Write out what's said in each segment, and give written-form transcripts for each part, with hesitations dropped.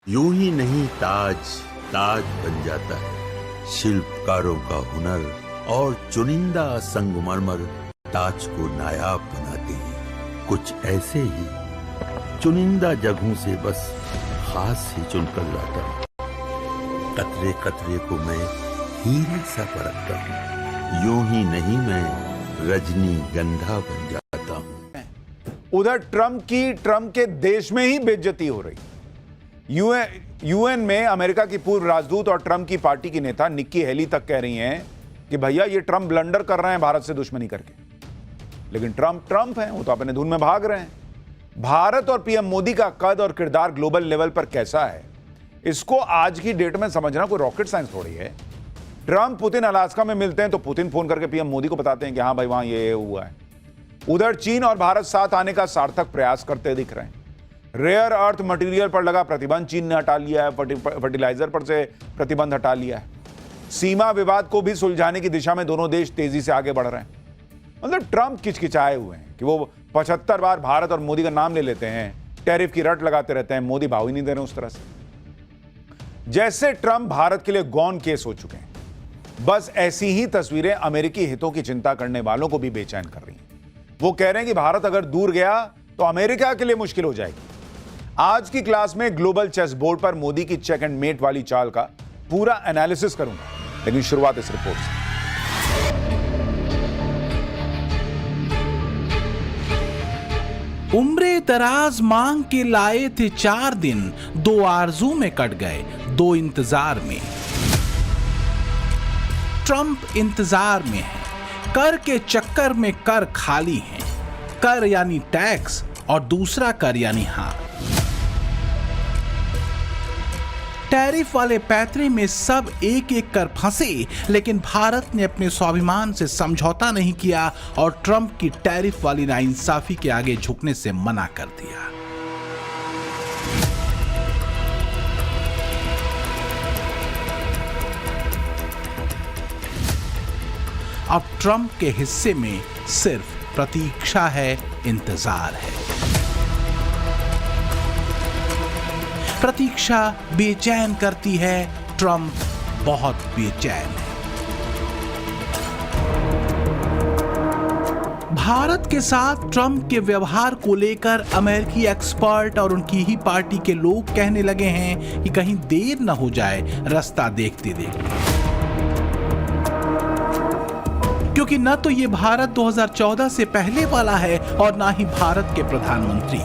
यूं ही नहीं ताज ताज बन जाता है। शिल्पकारों का हुनर और चुनिंदा संगमरमर ताज को नायाब बनाते हैं। कुछ ऐसे ही चुनिंदा जगहों से बस खास ही चुनकर लाता हूँ। कतरे कतरे को मैं हीरे सा परखता हूँ। यूं ही नहीं मैं रजनीगंधा बन जाता हूँ। उधर ट्रंप के देश में ही बेइज्जती हो रही। यूएन में अमेरिका की पूर्व राजदूत और ट्रंप की पार्टी की नेता निक्की हेली तक कह रही हैं कि भैया ये ट्रंप ब्लंडर कर रहे हैं भारत से दुश्मनी करके। लेकिन ट्रंप है, वो तो अपने धुन में भाग रहे हैं। भारत और पीएम मोदी का कद और किरदार ग्लोबल लेवल पर कैसा है, इसको आज की डेट में समझना कोई रॉकेट साइंस थोड़ी है। ट्रंप पुतिन अलास्का में मिलते हैं तो पुतिन फोन करके पीएम मोदी को बताते हैं कि हाँ भाई वहां ये हुआ है। उधर चीन और भारत साथ आने का सार्थक प्रयास करते दिख रहे हैं। रेयर अर्थ मटेरियल पर लगा प्रतिबंध चीन ने हटा लिया है, फर्टिलाइजर पर से प्रतिबंध हटा लिया है। सीमा विवाद को भी सुलझाने की दिशा में दोनों देश तेजी से आगे बढ़ रहे हैं। मतलब ट्रंप किचकिचाए हुए हैं कि वो 75 बार भारत और मोदी का नाम ले लेते हैं, टैरिफ की रट लगाते रहते हैं, मोदी भाव ही नहीं दे रहे उस तरह से। जैसे ट्रंप भारत के लिए गॉन केस हो चुके हैं। बस ऐसी ही तस्वीरें अमेरिकी हितों की चिंता करने वालों को भी बेचैन कर रही हैं। वो कह रहे हैं कि भारत अगर दूर गया तो अमेरिका के लिए मुश्किल हो जाएगी। आज की क्लास में ग्लोबल चेस बोर्ड पर मोदी की चेक एंड मेट वाली चाल का पूरा एनालिसिस करूंगा, लेकिन शुरुआत इस रिपोर्ट से। उम्रे दराज मांग के लाए थे 4 दिन, 2 आरजू में कट गए, 2 इंतजार में। ट्रंप इंतजार में है, कर के चक्कर में कर खाली है। कर यानी टैक्स और दूसरा कर यानी हार। टैरिफ वाले पैतरे में सब एक एक कर फंसे, लेकिन भारत ने अपने स्वाभिमान से समझौता नहीं किया और ट्रंप की टैरिफ वाली नाइंसाफी के आगे झुकने से मना कर दिया। अब ट्रंप के हिस्से में सिर्फ प्रतीक्षा है, इंतजार है। प्रतीक्षा बेचैन करती है, ट्रंप बहुत बेचैन है। भारत के साथ ट्रंप के व्यवहार को लेकर अमेरिकी एक्सपर्ट और उनकी ही पार्टी के लोग कहने लगे हैं कि कहीं देर न हो जाए रास्ता देखते देखते। क्योंकि न तो ये भारत 2014 से पहले वाला है और ना ही भारत के प्रधानमंत्री।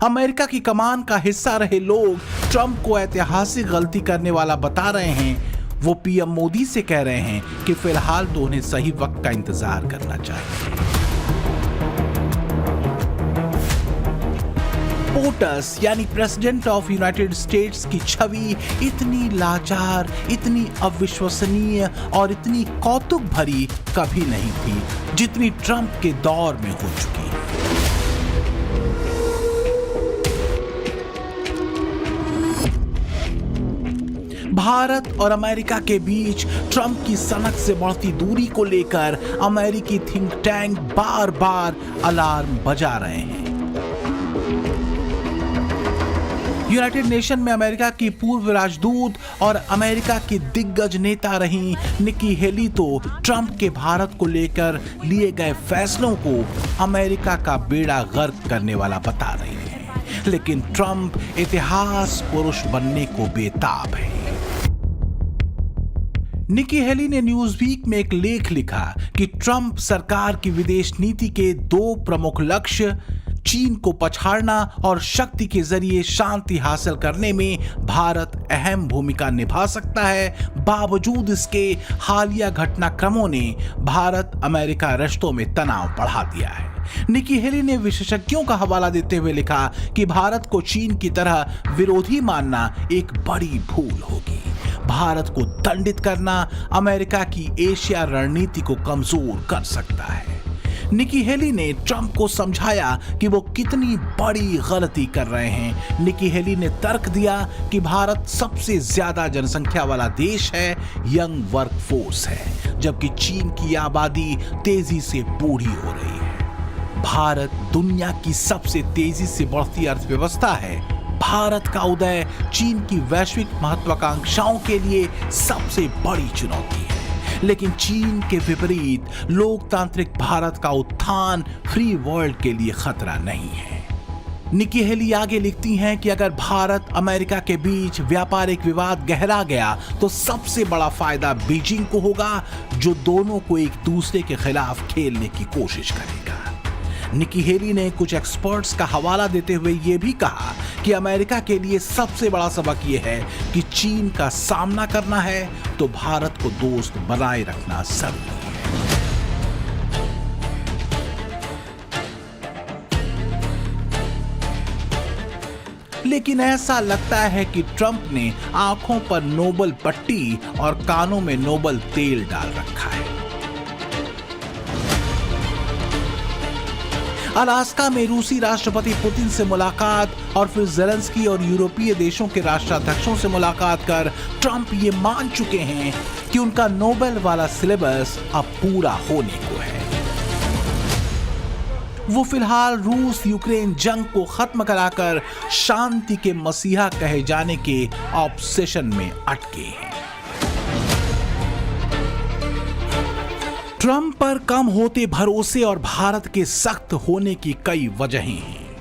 अमेरिका की कमान का हिस्सा रहे लोग ट्रंप को ऐतिहासिक गलती करने वाला बता रहे हैं। वो पीएम मोदी से कह रहे हैं कि फिलहाल तो उन्हें सही वक्त का इंतजार करना चाहिए। पोटस यानी प्रेसिडेंट ऑफ यूनाइटेड स्टेट्स की छवि इतनी लाचार, इतनी अविश्वसनीय और इतनी कौतुक भरी कभी नहीं थी जितनी ट्रंप के दौर में हो चुकी है। भारत और अमेरिका के बीच ट्रंप की सनक से बढ़ती दूरी को लेकर अमेरिकी थिंक टैंक बार बार अलार्म बजा रहे हैं। यूनाइटेड नेशन में अमेरिका की पूर्व राजदूत और अमेरिका की दिग्गज नेता रही निक्की हेली तो ट्रंप के भारत को लेकर लिए गए फैसलों को अमेरिका का बेड़ा गर्क करने वाला बता रही हैं। लेकिन ट्रंप इतिहास पुरुष बनने को बेताब है। निक्की हेली ने न्यूज़वीक में एक लेख लिखा कि ट्रंप सरकार की विदेश नीति के 2 प्रमुख लक्ष्य चीन को पछाड़ना और शक्ति के जरिए शांति हासिल करने में भारत अहम भूमिका निभा सकता है। बावजूद इसके हालिया घटनाक्रमों ने भारत अमेरिका रिश्तों में तनाव बढ़ा दिया है। निक्की हेली ने विशेषज्ञों का हवाला देते हुए लिखा कि भारत को चीन की तरह विरोधी मानना एक बड़ी भूल होगी। भारत को दंडित करना अमेरिका की एशिया रणनीति को कमजोर कर सकता है। निक्की हेली ने ट्रंप को समझाया कि वो कितनी बड़ी गलती कर रहे हैं। निक्की हेली ने तर्क दिया कि भारत सबसे ज्यादा जनसंख्या वाला देश है, यंग वर्क फोर्स है, जबकि चीन की आबादी तेजी से बूढ़ी हो रही है। भारत दुनिया की सबसे तेजी से बढ़ती अर्थव्यवस्था है भारत का उदय चीन की वैश्विक महत्वाकांक्षाओं के लिए सबसे बड़ी चुनौती है, लेकिन चीन के विपरीत लोकतांत्रिक भारत का उत्थान फ्री वर्ल्ड के लिए खतरा नहीं है। निकी हेली आगे लिखती हैं कि अगर भारत अमेरिका के बीच व्यापारिक विवाद गहरा गया तो सबसे बड़ा फायदा बीजिंग को होगा, जो दोनों को एक दूसरे के खिलाफ खेलने की कोशिश करेगा। निकी हेली ने कुछ एक्सपर्ट्स का हवाला देते हुए यह भी कहा कि अमेरिका के लिए सबसे बड़ा सबक यह है कि चीन का सामना करना है तो भारत को दोस्त बनाए रखना जरूरी है। लेकिन ऐसा लगता है कि ट्रंप ने आंखों पर नोबल पट्टी और कानों में नोबल तेल डाल रखा है। अलास्का में रूसी राष्ट्रपति पुतिन से मुलाकात और फिर ज़ेलेंस्की और यूरोपीय देशों के राष्ट्राध्यक्षों से मुलाकात कर ट्रंप ये मान चुके हैं कि उनका नोबेल वाला सिलेबस अब पूरा होने को है। वो फिलहाल रूस यूक्रेन जंग को खत्म कराकर शांति के मसीहा कहे जाने के ऑब्सेशन में अटके हैं। ट्रंप पर कम होते भरोसे और भारत के सख्त होने की कई वजहें हैं,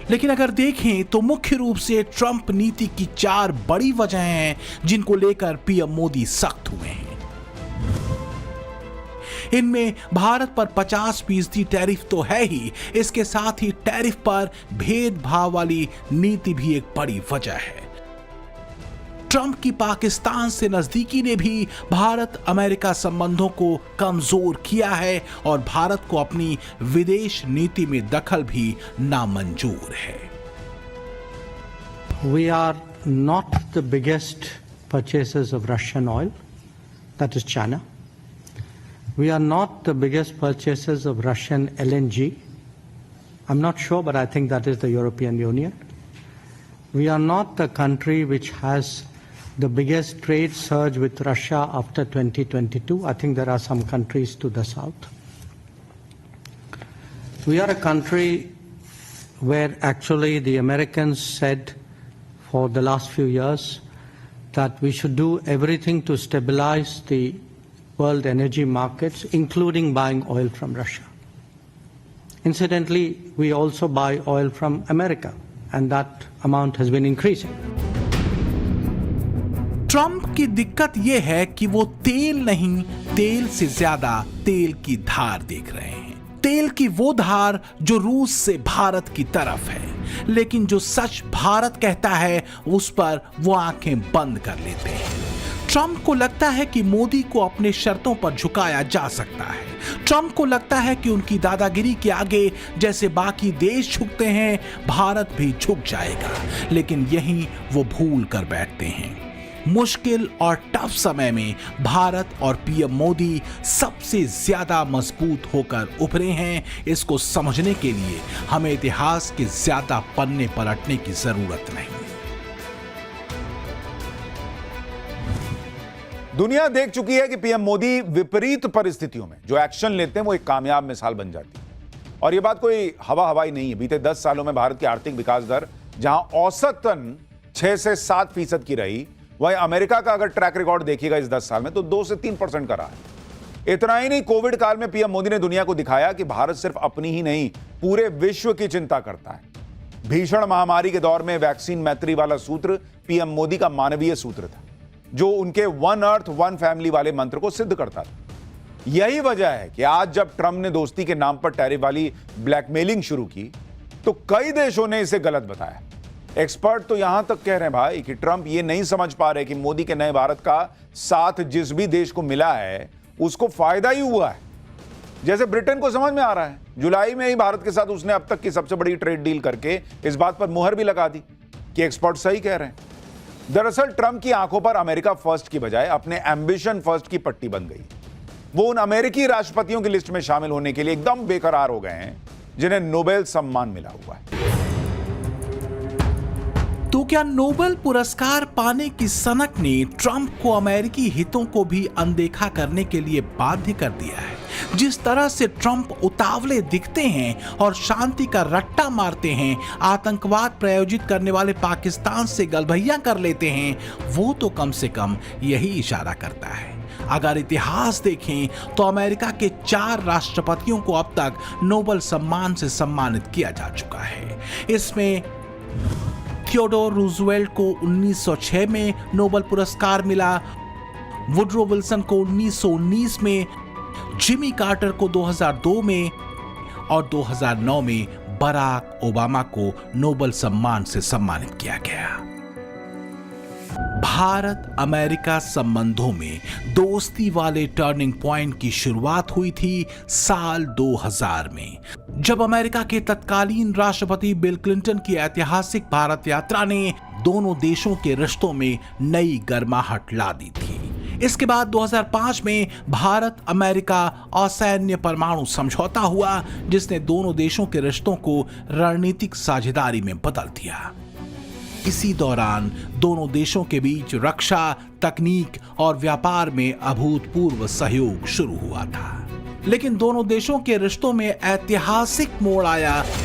लेकिन अगर देखें तो मुख्य रूप से ट्रंप नीति की 4 बड़ी वजहें हैं जिनको लेकर पीएम मोदी सख्त हुए हैं। इनमें भारत पर 50% टैरिफ तो है ही, इसके साथ ही टैरिफ पर भेदभाव वाली नीति भी एक बड़ी वजह है। ट्रंप की पाकिस्तान से नजदीकी ने भी भारत अमेरिका संबंधों को कमजोर किया है और भारत को अपनी विदेश नीति में दखल भी नामंजूर है। We are not the biggest purchasers of Russian oil, that is China. We are not the biggest purchasers of Russian LNG. I'm not sure, but I think that is the European Union. We are not the country which has the biggest trade surge with Russia after 2022. I think there are some countries to the south. We are a country where actually the Americans said for the last few years that we should do everything to stabilize the world energy markets, including buying oil from Russia. Incidentally, we also buy oil from America, and that amount has been increasing. Trump की दिक्कत यह है कि वो तेल नहीं, तेल से ज्यादा तेल की धार देख रहे हैं। तेल की वो धार जो रूस से भारत की तरफ है, लेकिन जो सच भारत कहता है उस पर वो आंखें बंद कर लेते हैं। ट्रंप को लगता है कि मोदी को अपने शर्तों पर झुकाया जा सकता है। ट्रंप को लगता है कि उनकी दादागिरी के आगे जैसे बाकी देश झुकते हैं, भारत भी झुक जाएगा। लेकिन यहीं वो भूल कर बैठते हैं। मुश्किल और टफ समय में भारत और पीएम मोदी सबसे ज्यादा मजबूत होकर उभरे हैं। इसको समझने के लिए हमें इतिहास के ज्यादा पन्ने पलटने की जरूरत नहीं। दुनिया देख चुकी है कि पीएम मोदी विपरीत परिस्थितियों में जो एक्शन लेते हैं वो एक कामयाब मिसाल बन जाती है। और ये बात कोई हवाई नहीं है। बीते 10 सालों में भारत की आर्थिक विकास दर जहां औसतन 6 से 7% की रही, वहीं अमेरिका का अगर ट्रैक रिकॉर्ड देखिएगा इस 10 साल में तो 2 से 3% का रहा है। इतना ही नहीं, कोविड काल में पीएम मोदी ने दुनिया को दिखाया कि भारत सिर्फ अपनी ही नहीं पूरे विश्व की चिंता करता है। भीषण महामारी के दौर में वैक्सीन मैत्री वाला सूत्र पीएम मोदी का मानवीय सूत्र था, जो उनके वन अर्थ वन फैमिली वाले मंत्र को सिद्ध करता था। यही वजह है कि आज जब ट्रंप ने दोस्ती के नाम पर टैरिफ वाली ब्लैकमेलिंग शुरू की तो कई देशों ने इसे गलत बताया। एक्सपर्ट तो यहां तक कह रहे हैं भाई कि ट्रंप ये नहीं समझ पा रहे कि मोदी के नए भारत का साथ जिस भी देश को मिला है उसको फायदा ही हुआ है। जैसे ब्रिटेन को समझ में आ रहा है, जुलाई में ही भारत के साथ उसने अब तक की सबसे बड़ी ट्रेड डील करके इस बात पर मुहर भी लगा दी कि एक्सपर्ट सही कह रहे हैं। दरअसल ट्रंप की आंखों पर अमेरिका फर्स्ट की बजाय अपने एम्बिशन फर्स्ट की पट्टी बन गई। वो उन अमेरिकी राष्ट्रपतियों की लिस्ट में शामिल होने के लिए एकदम बेकरार हो गए हैं जिन्हें नोबेल सम्मान मिला हुआ है। तो क्या नोबेल पुरस्कार पाने की सनक ने ट्रंप को अमेरिकी हितों को भी अनदेखा करने के लिए बाध्य कर दिया है? जिस तरह से ट्रंप उतावले दिखते हैं और शांति का रट्टा मारते हैं, आतंकवाद प्रायोजित करने वाले पाकिस्तान से गलभैया कर लेते हैं, वो तो कम से कम यही इशारा करता है। अगर इतिहास देखें तो अमेरिका के 4 राष्ट्रपतियों को अब तक नोबेल सम्मान से सम्मानित किया जा चुका है। इसमें थियोडोर रूजवेल्ट को 1906 में नोबेल पुरस्कार मिला, वुडरो विल्सन को 1919 में, जिमी कार्टर को 2002 में और 2009 में बराक ओबामा को नोबेल सम्मान से सम्मानित किया गया। भारत अमेरिका संबंधों में दोस्ती वाले टर्निंग पॉइंट की शुरुआत हुई थी साल 2000 में, जब अमेरिका के तत्कालीन राष्ट्रपति बिल क्लिंटन की ऐतिहासिक भारत यात्रा ने दोनों देशों के रिश्तों में नई गर्माहट ला दी थी। इसके बाद 2005 में भारत अमेरिका असैन्य परमाणु समझौता हुआ, जिसने दोनों देशों के रिश्तों को रणनीतिक साझेदारी में बदल दिया। इसी दौरान दोनों देशों के बीच रक्षा, तकनीक और व्यापार में अभूतपूर्व सहयोग शुरू हुआ था। लेकिन दोनों देशों के रिश्तों में ऐतिहासिक मोड़ आया